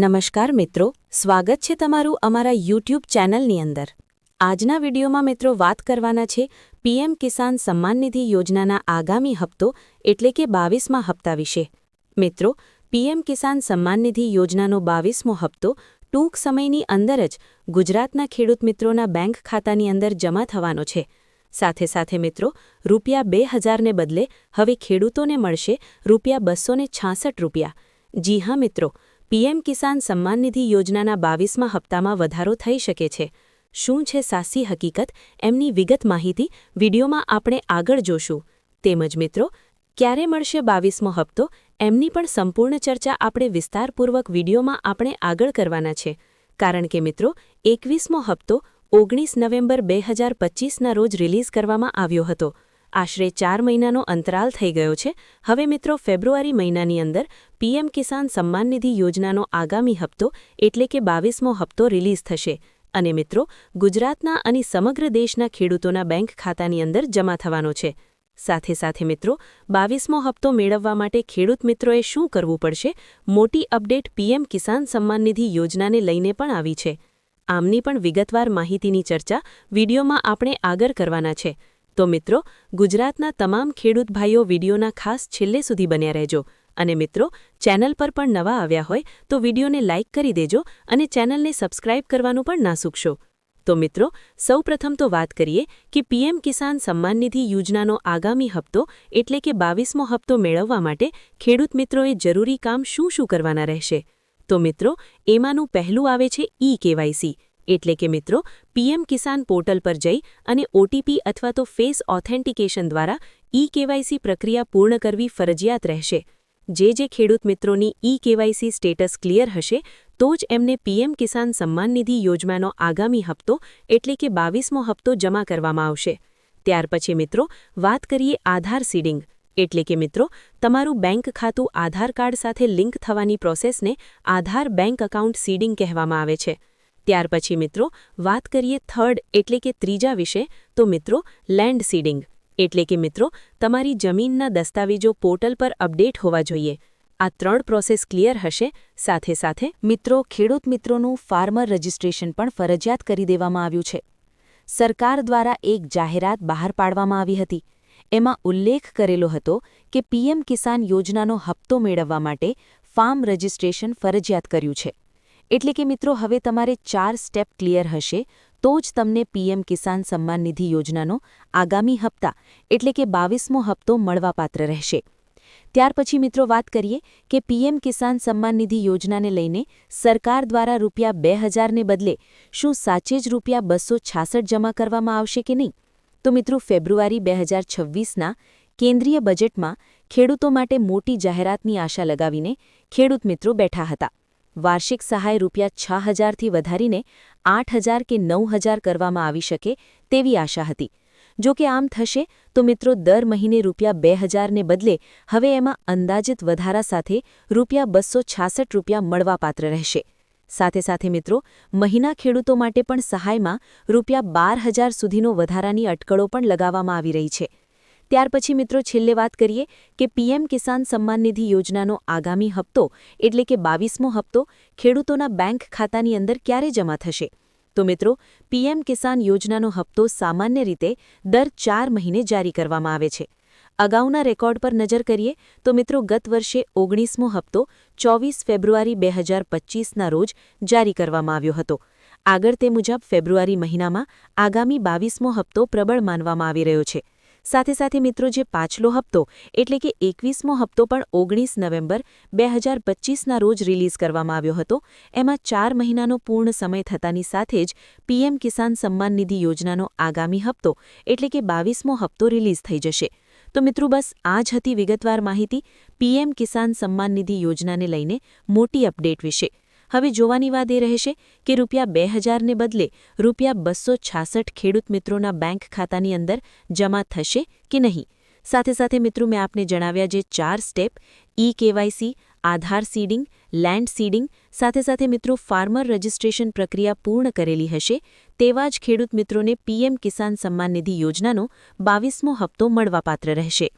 નમસ્કાર મિત્રો, સ્વાગત છે તમારું અમારા યુટ્યુબ ચેનલની અંદર। આજના વિડીયોમાં મિત્રો વાત કરવાના છે પીએમ કિસાન સમ્માન નિધિ યોજનાના આગામી હપ્તો એટલે કે 22મા હપ્તા વિશે। મિત્રો, પીએમ કિસાન સમ્માન નિધિ યોજનાનો 22મો હપ્તો ટૂંક સમયની અંદર જ ગુજરાતના ખેડૂત મિત્રોના બેંક ખાતાની અંદર જમા થવાનો છે। સાથે સાથે મિત્રો, રૂપિયા 2000ને બદલે હવે ખેડૂતોને મળશે રૂપિયા 266। જી હા મિત્રો, પીએમ કિસાન સમ્માન નિધિ યોજનાના 22મા હપ્તામાં વધારો થઈ શકે છે। શું છે સાચી હકીકત, એમની વિગત માહિતી વિડીયોમાં આપણે આગળ જોશું। તેમજ મિત્રો, ક્યારે મળશે 22મો હપ્તો, એમની પણ સંપૂર્ણ ચર્ચા આપણે વિસ્તારપૂર્વક વિડીયોમાં આપણે આગળ કરવાના છે। કારણ કે મિત્રો, 21મો હપ્તો 19 નવેમ્બર 2025ના રોજ રિલીઝ કરવામાં આવ્યો હતો। આશરે 4 મહિનાનો અંતરાલ થઈ ગયો છે। હવે મિત્રો, ફેબ્રુઆરી મહિનાની અંદર પીએમ કિસાન સમ્માન નિધિ યોજનાનો આગામી હપ્તો એટલે કે 22મો હપ્તો રિલીઝ થશે અને મિત્રો, ગુજરાતના અને સમગ્ર દેશના ખેડૂતોના બેંક ખાતાની અંદર જમા થવાનો છે। સાથે સાથે મિત્રો, 22મો હપ્તો મેળવવા માટે ખેડૂત મિત્રોએ શું કરવું પડશે, મોટી અપડેટ પીએમ કિસાન સમ્માન નિધિ યોજનાને લઈને પણ આવી છે। આમની પણ વિગતવાર માહિતીની ચર્ચા વિડીયોમાં આપણે આગળ કરવાના છે। તો મિત્રો, ગુજરાતના તમામ ખેડૂત ભાઈઓ વિડીયોના ખાસ છેલ્લે સુધી બન્યા રહેજો અને મિત્રો, ચેનલ પર પણ નવા આવ્યા હોય તો વિડીયોને લાઇક કરી દેજો અને ચેનલને સબસ્ક્રાઇબ કરવાનું પણ ના ચૂકશો। તો મિત્રો, સૌપ્રથમ તો વાત કરીએ કે પીએમ કિસાન સમ્માન નિધિ યોજનાનો આગામી હપ્તો એટલે કે 22મો હપ્તો મેળવવા માટે ખેડૂત મિત્રોએ જરૂરી કામ શું કરવાના રહેશે। તો મિત્રો, એમાંનું પહેલું આવે છે ઈ-કેવાયસી એટલે કે મિત્રો, પીએમ કિસાન પોર્ટલ પર જઈ અને ઓટીપી અથવા તો ફેસ ઓથેન્ટિકેશન દ્વારા ઈ-કેવાયસી પ્રક્રિયા પૂર્ણ કરવી ફરજિયાત રહેશે। જે ખેડૂત મિત્રોની ઈ-કેવાયસી સ્ટેટસ ક્લિયર હશે તો જ એમને પીએમ કિસાન સમ્માન નિધિ યોજનાનો આગામી હપ્તો એટલે કે 22મો હપ્તો જમા કરવામાં આવશે। ત્યાર પછી મિત્રો, વાત કરીએ આધાર સીડિંગ એટલે કે મિત્રો, તમારું બેંક ખાતું આધાર કાર્ડ સાથે લિંક થવાની પ્રોસેસને આધાર બેંક એકાઉન્ટ સીડિંગ કહેવામાં આવે છે। ત્યાર પછી મિત્રો, વાત કરીએ થર્ડ એટલે કે ત્રીજા વિશે તો મિત્રો, લેન્ડ સીડિંગ એટલે કે મિત્રો, તમારી જમીનના દસ્તાવેજો પોર્ટલ પર અપડેટ હોવા જોઈએ। આ 3 પ્રોસેસ ક્લિયર હશે। સાથે સાથે મિત્રો, ખેડૂત મિત્રોનું ફાર્મર રજિસ્ટ્રેશન પણ ફરજિયાત કરી દેવામાં આવ્યું છે। સરકાર દ્વારા એક જાહેરાત બહાર પાડવામાં આવી હતી। એમાં ઉલ્લેખ કરેલો હતો કે પીએમ કિસાન યોજનાનો હપ્તો મેળવવા માટે ફાર્મ રજિસ્ટ્રેશન ફરજિયાત કર્યું છે। એટલે કે મિત્રો, હવે તમારે 4 સ્ટેપ ક્લિયર હશે તો જ તમને પીએમ કિસાન સમ્માન નિધિ યોજનાનો આગામી હપ્તા એટલે કે 22મો હપ્તો મળવાપાત્ર રહેશે। ત્યાર પછી મિત્રો, વાત કરીએ કે પીએમ કિસાન સમ્માન નિધિ યોજનાને લઈને સરકાર દ્વારા રૂપિયા 2000ને બદલે શું સાચે જ રૂપિયા 266 જમા કરવામાં આવશે કે નહીં? તો મિત્રો, ફેબ્રુઆરી 2026ના કેન્દ્રીય બજેટમાં ખેડૂતો માટે મોટી જાહેરાતની આશા લગાવીને ખેડૂત મિત્રો બેઠા હતા। વાર્ષિક સહાય રૂપિયા 6000થી વધારીને 8000 કે 9000 કરવામાં આવી શકે તેવી આશા હતી। જો કે આમ થશે તો મિત્રો, દર મહિને રૂપિયા 2000ને બદલે હવે એમાં અંદાજિત વધારા સાથે રૂપિયા 266 મળવાપાત્ર રહેશે। સાથે સાથે મિત્રો, મહિના ખેડૂતો માટે પણ સહાયમાં રૂપિયા 12000 સુધીનો વધારાની અટકળો પણ લગાવવામાં આવી રહી છે। ત્યાર પછી મિત્રો, છેલ્લે વાત કરીએ કે પીએમ કિસાન સમ્માન નિધિ યોજનાનો આગામી હપ્તો એટલે કે 22મો હપ્તો ખેડૂતોના બેંક ખાતાની અંદર ક્યારે જમા થશે? તો મિત્રો, પીએમ કિસાન યોજનાનો હપ્તો સામાન્ય રીતે દર 4 મહિને જારી કરવામાં આવે છે। અગાઉના રેકોર્ડ પર નજર કરીએ તો મિત્રો, ગત વર્ષે 19મો હપ્તો 24 ફેબ્રુઆરી 2025ના રોજ જારી કરવામાં આવ્યો હતો। આગળ તે મુજબ ફેબ્રુઆરી મહિનામાં આગામી 22મો હપ્તો પ્રબળ માનવામાં આવી રહ્યો છે। સાથે સાથે મિત્રો, જે પાછલો હપ્તો એટલે કે 21મો હપ્તો પણ 19 નવેમ્બર 2025ના રોજ રિલીઝ કરવામાં આવ્યો હતો। એમાં 4 મહિનાનો પૂર્ણ સમય થતાની સાથે જ પીએમ કિસાન સમ્માન નિધિ યોજનાનો આગામી હપ્તો એટલે કે 22મો હપ્તો રિલીઝ થઈ જશે। તો મિત્રો, બસ આ જ હતી વિગતવાર માહિતી પીએમ કિસાન સમ્માન નિધિ યોજનાને લઈને મોટી અપડેટ વિશે। હવે જોવાની વાત એ રહેશે કે રૂપિયા 2000ને બદલે રૂપિયા 266 ખેડૂત મિત્રોના બેંક ખાતાની અંદર જમા થશે કે નહીં। સાથે સાથે મિત્રો, મેં આપને જણાવ્યા જે 4 સ્ટેપ ઈ-કેવાયસી, આધાર સીડિંગ, લેન્ડ સીડિંગ, સાથે સાથે મિત્રો ફાર્મર રજિસ્ટ્રેશન પ્રક્રિયા પૂર્ણ કરેલી હશે તેવા જ ખેડૂત મિત્રોને પીએમ કિસાન સમ્માન નિધિ યોજનાનો 22મો હપ્તો મળવાપાત્ર રહેશે।